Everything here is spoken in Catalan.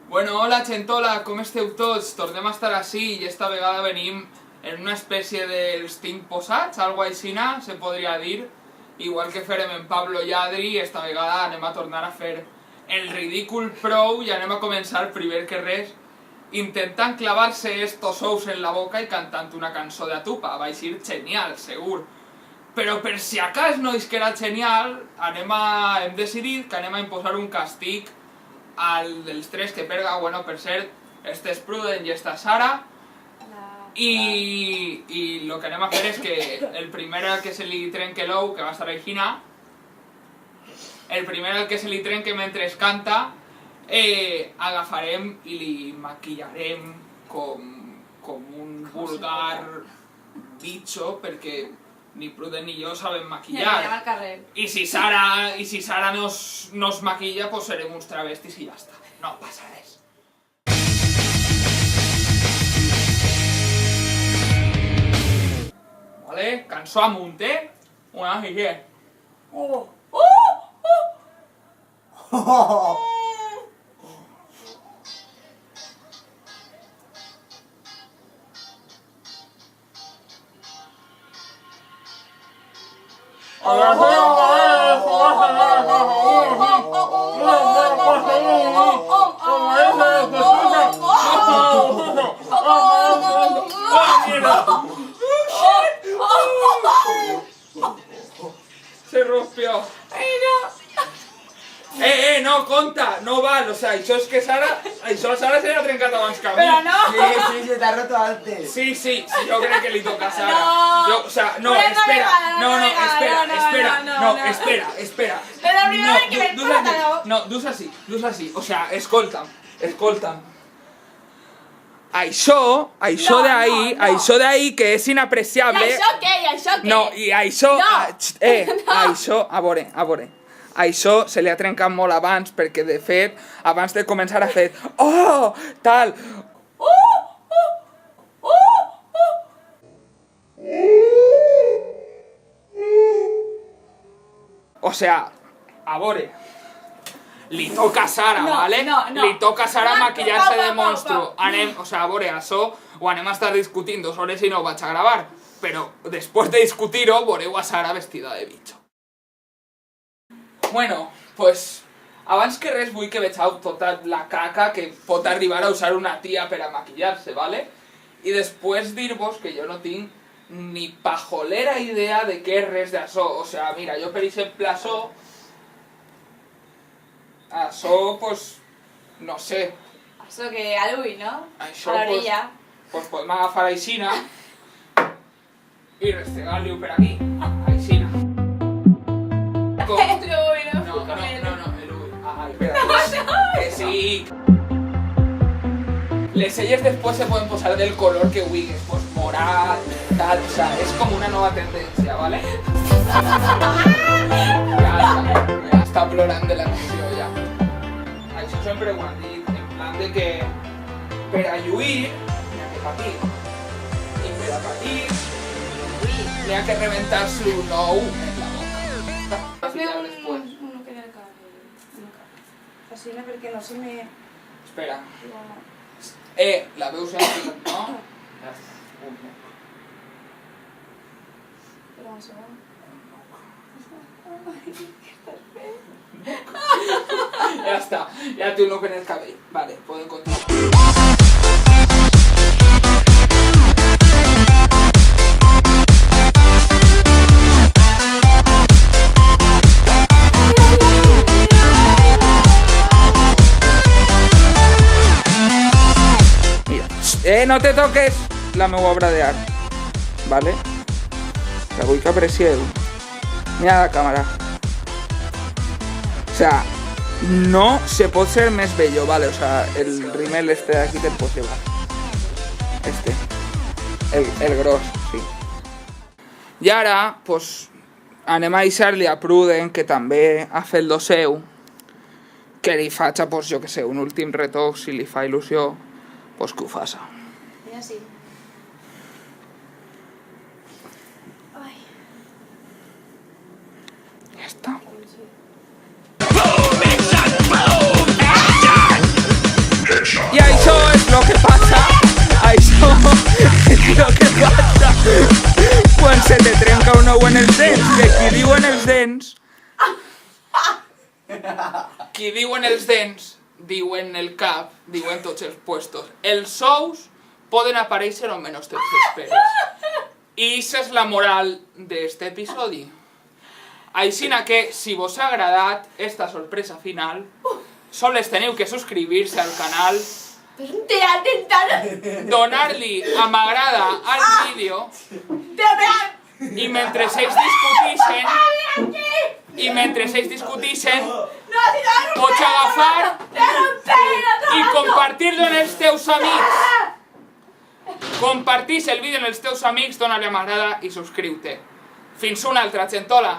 Bueno, hola Xentola, com esteu tots? Tornem a estar així i esta vegada venim en una espècie dels tinc posats, algo aixina, se podria dir. Igual que farem en Pablo i Adri, esta vegada anem a tornar a fer el ridícul prou i anem a començar, primer que res, intentant clavar-se estos ous en la boca i cantant una cançó de Atupa. Va ser genial, segur. Però per si acas no és que era genial, hem decidit que anem a imposar un castig al dels tres que perga. Bueno, per cert, este és Pruden i esta Sara. I lo que anem a fer és que el primer al que se li trenque l'ou, que va estar Regina, el primer al que se li trenque mentre es canta, agafarem i li maquillarem com un vulgar bicho, perquè ni Pruden ni jo sabem maquillar. I si Sara nos maquilla, pues serem uns travestis i ja està. No passa res. Vale, cançó amunt, eh? Una així. Oh! Se rompió. No, conta, no val, o sea, això és que Sara se l'ha trencat abans que a mi. Pero no. Sí, se te ha roto antes. Sí, jo crec que li toca a Sara. No. O sea, no, Pero espera. no me regala, No, espera. Es la primera vez que me pasa, No, dus así. O sea, escolta'm. Això d'ahí que és inapreciable. I això què? No, i això... No. Això, a veure. Això se li ha trencat molt abans, perquè de fet, abans de començar ha fet oh, tal. O sea, a veure, li toca a Sara, ¿vale? No. Li toca a Sara maquillar-se de Pau. monstru. O sea, a veure, això ho anem a estar discutint 2 hores i no ho vaig a gravar. Però, després de discutir-ho, veureu a Sara vestida de bitxo. Bueno, pues, abans que res vull que vegeu tota la caca que pot arribar a usar una tia per a maquillar-se, ¿vale? I després dir-vos que jo no tinc ni pajolera idea de què és res d'això. O sea, mira, jo per exemple això, pues, no sé. Això que a l'ull, no? Això, a l'orella. Pues podem agafar aixina i restregar-li-ho per aquí. Aixina. Que sí. Les celles después se pueden posar del color que huigues, pues morat, tal, o sea, es como una nueva tendencia, ¿vale? Ya está plorant de la emoció, ja. Això sempre ho han dit, en plan de que per a lluir n'hi ha que patir. I per a patir n'hi ha que reventar-se un ou en la boca. Hazme uno que en el cabello. Así no, porque no se me... Espera. La veus sentit, no? Ja està. Espera un segon. Ja està, ja té un look en el cabell. Vale, podem continuar. No te toques la meva obra d'art, ¿vale? La vull que aprecieu. Mira la càmera. O sea, no se pot ser més bello, ¿vale? O sea, el rímel este de aquí te'l pots llevar. Este. El gros, sí. I ara, pues, anem a deixar-li a Pruden, que també ha fet lo seu, que li faig, pues, jo que sé, un últim retoc, si li fa il·lusió, pues que ho faça. Mira así. Ay. Ja està. Sí. diuen els dents, que qui diuen els dents... Qui diuen els dents, diuen el cap, diuen tots els puestos. Els sous poden aparèixer on menys te'ls esperes. I aquesta és la moral d'este episodi. Aixina que, si vos ha agradat esta sorpresa final, sols teniu que subscribir-se al canal, donar-li a m'agrada al vídeo i mentre ells discutixen pots agafar i compartir-lo amb els teus amics. Compartís el vídeo amb els teus amics, dona-li a m'agrada i subscriu-te. Fins una altra, gentola!